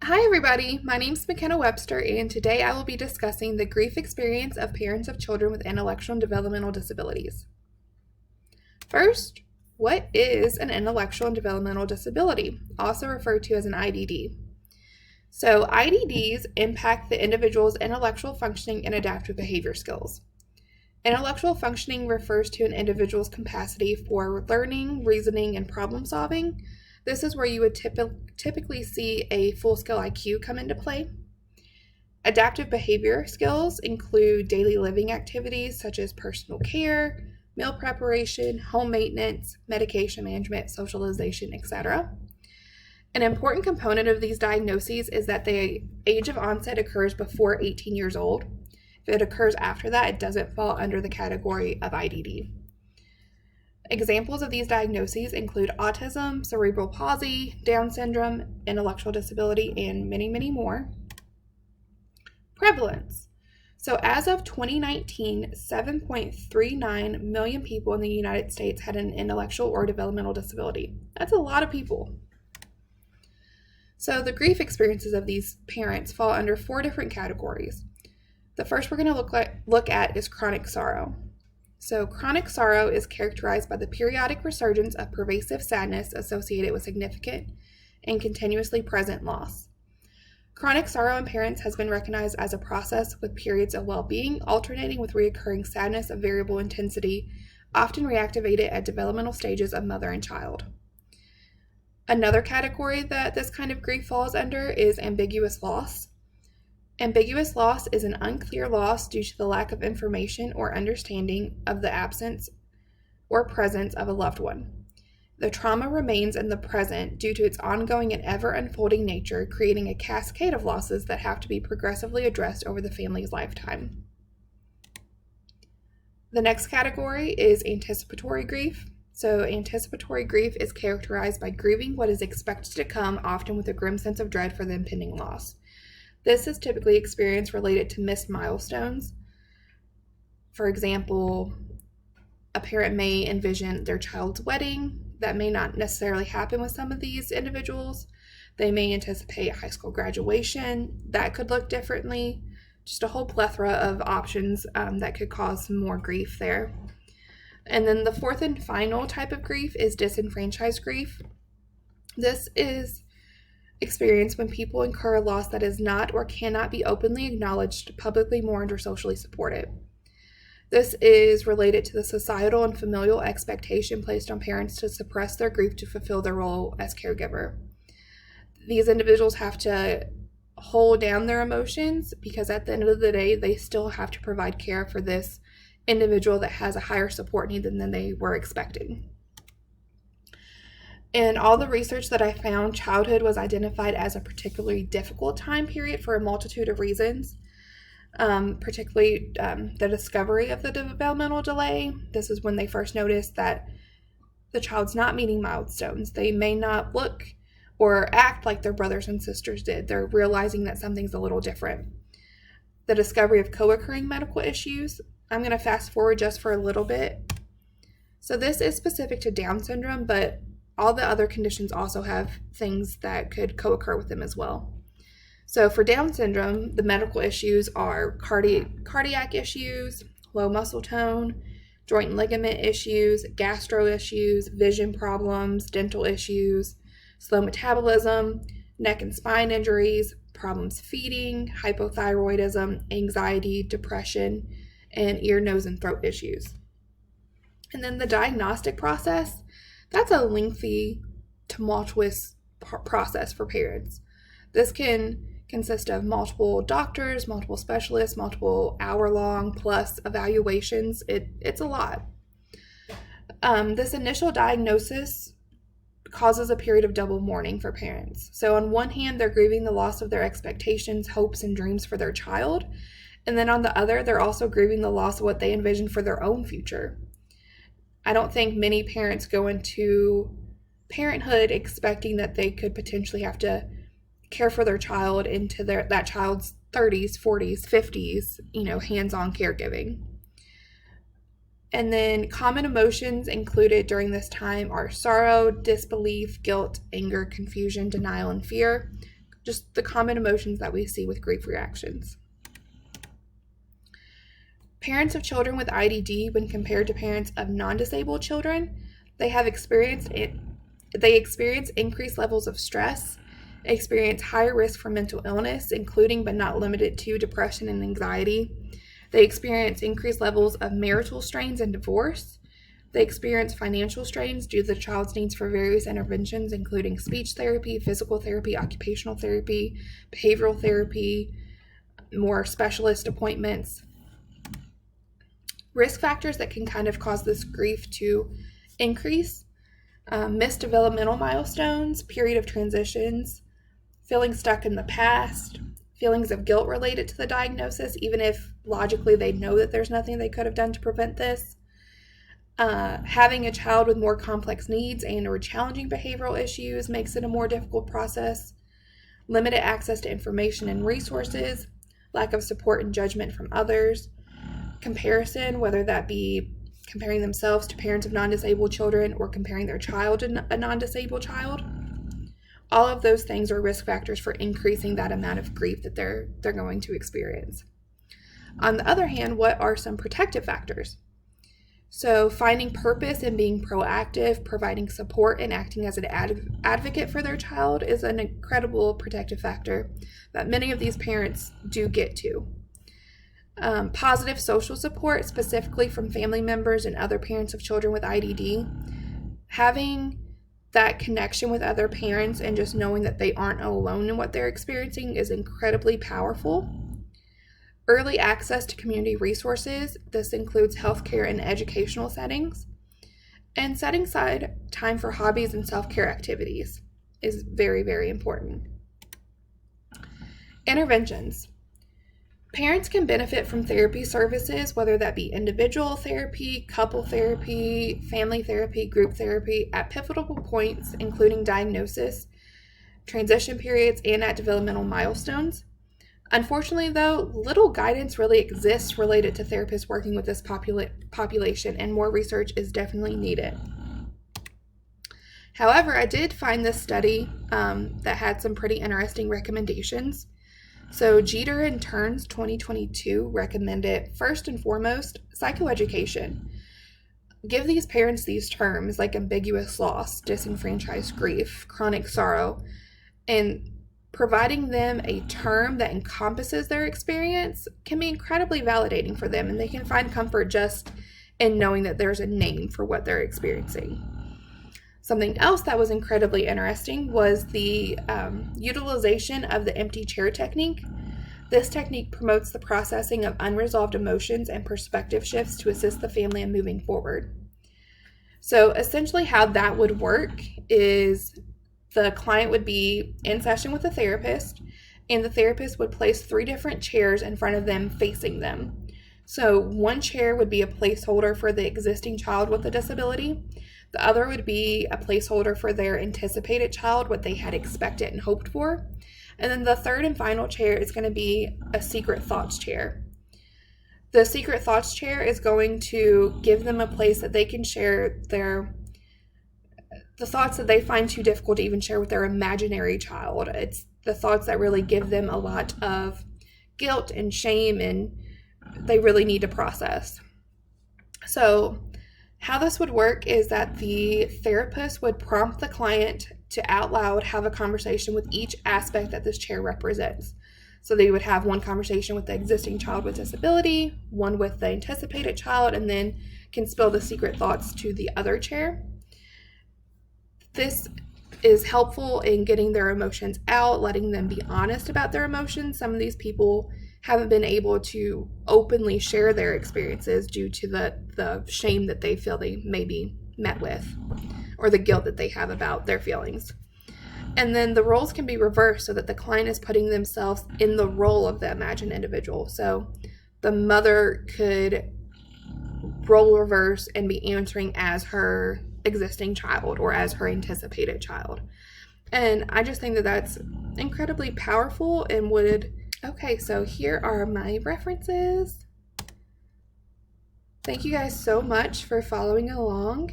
Hi everybody, my name is McKenna Webster and today I will be discussing the grief experience of parents of children with intellectual and developmental disabilities. First, what is an intellectual and developmental disability, also referred to as an IDD? So IDDs impact the individual's intellectual functioning and adaptive behavior skills. Intellectual functioning refers to an individual's capacity for learning, reasoning, and problem solving. This is where you would typically see a full-scale IQ come into play. Adaptive behavior skills include daily living activities such as personal care, meal preparation, home maintenance, medication management, socialization, etc. An important component of these diagnoses is that the age of onset occurs before 18 years old. If it occurs after that, it doesn't fall under the category of IDD. Examples of these diagnoses include autism, cerebral palsy, Down syndrome, intellectual disability, and many, many more. Prevalence. So as of 2019, 7.39 million people in the United States had an intellectual or developmental disability. That's a lot of people. So the grief experiences of these parents fall under 4 different categories. The first we're going to look at is chronic sorrow. So chronic sorrow is characterized by the periodic resurgence of pervasive sadness associated with significant and continuously present loss. Chronic sorrow in parents has been recognized as a process with periods of well-being alternating with recurring sadness of variable intensity, often reactivated at developmental stages of mother and child. Another category that this kind of grief falls under is ambiguous loss. Ambiguous loss is an unclear loss due to the lack of information or understanding of the absence or presence of a loved one. The trauma remains in the present due to its ongoing and ever-unfolding nature, creating a cascade of losses that have to be progressively addressed over the family's lifetime. The next category is anticipatory grief. So anticipatory grief is characterized by grieving what is expected to come, often with a grim sense of dread for the impending loss. This is typically experience related to missed milestones. For example, a parent may envision their child's wedding. That may not necessarily happen with some of these individuals. They may anticipate high school graduation. That could look differently. Just a whole plethora of options that could cause some more grief there. And then the fourth and final type of grief is disenfranchised grief. This is experience when people incur a loss that is not or cannot be openly acknowledged, publicly mourned, or socially supported. This is related to the societal and familial expectation placed on parents to suppress their grief to fulfill their role as caregiver. These individuals have to hold down their emotions because at the end of the day, they still have to provide care for this individual that has a higher support need than they were expecting. In all the research that I found, childhood was identified as a particularly difficult time period for a multitude of reasons, particularly the discovery of the developmental delay. This is when they first noticed that the child's not meeting milestones. They may not look or act like their brothers and sisters did. They're realizing that something's a little different. The discovery of co-occurring medical issues. I'm going to fast forward just for a little bit. So this is specific to Down syndrome, but all the other conditions also have things that could co-occur with them as well. So for Down syndrome, the medical issues are cardiac issues, low muscle tone, joint and ligament issues, gastro issues, vision problems, dental issues, slow metabolism, neck and spine injuries, problems feeding, hypothyroidism, anxiety, depression, and ear, nose, and throat issues. And then the diagnostic process, that's a lengthy, tumultuous process for parents. This can consist of multiple doctors, multiple specialists, multiple hour-long plus evaluations. It's a lot. This initial diagnosis causes a period of double mourning for parents. So on one hand, they're grieving the loss of their expectations, hopes, and dreams for their child. And then on the other, they're also grieving the loss of what they envision for their own future. I don't think many parents go into parenthood expecting that they could potentially have to care for their child into that child's 30s, 40s, 50s, hands-on caregiving. And then common emotions included during this time are sorrow, disbelief, guilt, anger, confusion, denial, and fear. just the common emotions that we see with grief reactions. Parents of children with IDD, when compared to parents of non-disabled children, they experience increased levels of stress, experience higher risk for mental illness, including but not limited to depression and anxiety. They experience increased levels of marital strains and divorce. They experience financial strains due to the child's needs for various interventions, including speech therapy, physical therapy, occupational therapy, behavioral therapy, more specialist appointments. Risk factors that can kind of cause this grief to increase: missed developmental milestones, period of transitions, feeling stuck in the past, feelings of guilt related to the diagnosis, even if logically they know that there's nothing they could have done to prevent this, having a child with more complex needs and or challenging behavioral issues makes it a more difficult process, limited access to information and resources, lack of support and judgment from others, comparison, whether that be comparing themselves to parents of non-disabled children or comparing their child to a non-disabled child. All of those things are risk factors for increasing that amount of grief that they're going to experience. On the other hand, what are some protective factors? So finding purpose and being proactive, providing support and acting as an advocate for their child is an incredible protective factor that many of these parents do get to. Positive social support, specifically from family members and other parents of children with IDD. Having that connection with other parents and just knowing that they aren't alone in what they're experiencing is incredibly powerful. Early access to community resources. This includes healthcare and educational settings. And setting aside time for hobbies and self-care activities is very, very important. Interventions. Parents can benefit from therapy services, whether that be individual therapy, couple therapy, family therapy, group therapy, at pivotal points, including diagnosis, transition periods, and at developmental milestones. Unfortunately, though, little guidance really exists related to therapists working with this population, and more research is definitely needed. However, I did find this study that had some pretty interesting recommendations. So Jeter and Turns 2022 recommended, first and foremost, psychoeducation. Give these parents these terms like ambiguous loss, disenfranchised grief, chronic sorrow, and providing them a term that encompasses their experience can be incredibly validating for them, and they can find comfort just in knowing that there's a name for what they're experiencing. Something else that was incredibly interesting was the utilization of the empty chair technique. This technique promotes the processing of unresolved emotions and perspective shifts to assist the family in moving forward. So essentially how that would work is the client would be in session with a therapist, and the therapist would place 3 different chairs in front of them facing them. So one chair would be a placeholder for the existing child with a disability. The other would be a placeholder for their anticipated child, what they had expected and hoped for. And then the third and final chair is going to be a secret thoughts chair. The secret thoughts chair is going to give them a place that they can share the thoughts that they find too difficult to even share with their imaginary child. It's the thoughts that really give them a lot of guilt and shame, and they really need to process. So how this would work is that the therapist would prompt the client to out loud have a conversation with each aspect that this chair represents. So they would have one conversation with the existing child with disability, one with the anticipated child, and then can spill the secret thoughts to the other chair. This is helpful in getting their emotions out, letting them be honest about their emotions. Some of these people haven't been able to openly share their experiences due to the shame that they feel they may be met with, or the guilt that they have about their feelings. And then the roles can be reversed so that the client is putting themselves in the role of the imagined individual. So the mother could role reverse and be answering as her existing child or as her anticipated child. And I just think that that's incredibly powerful and would... Okay, so here are my references. Thank you guys so much for following along.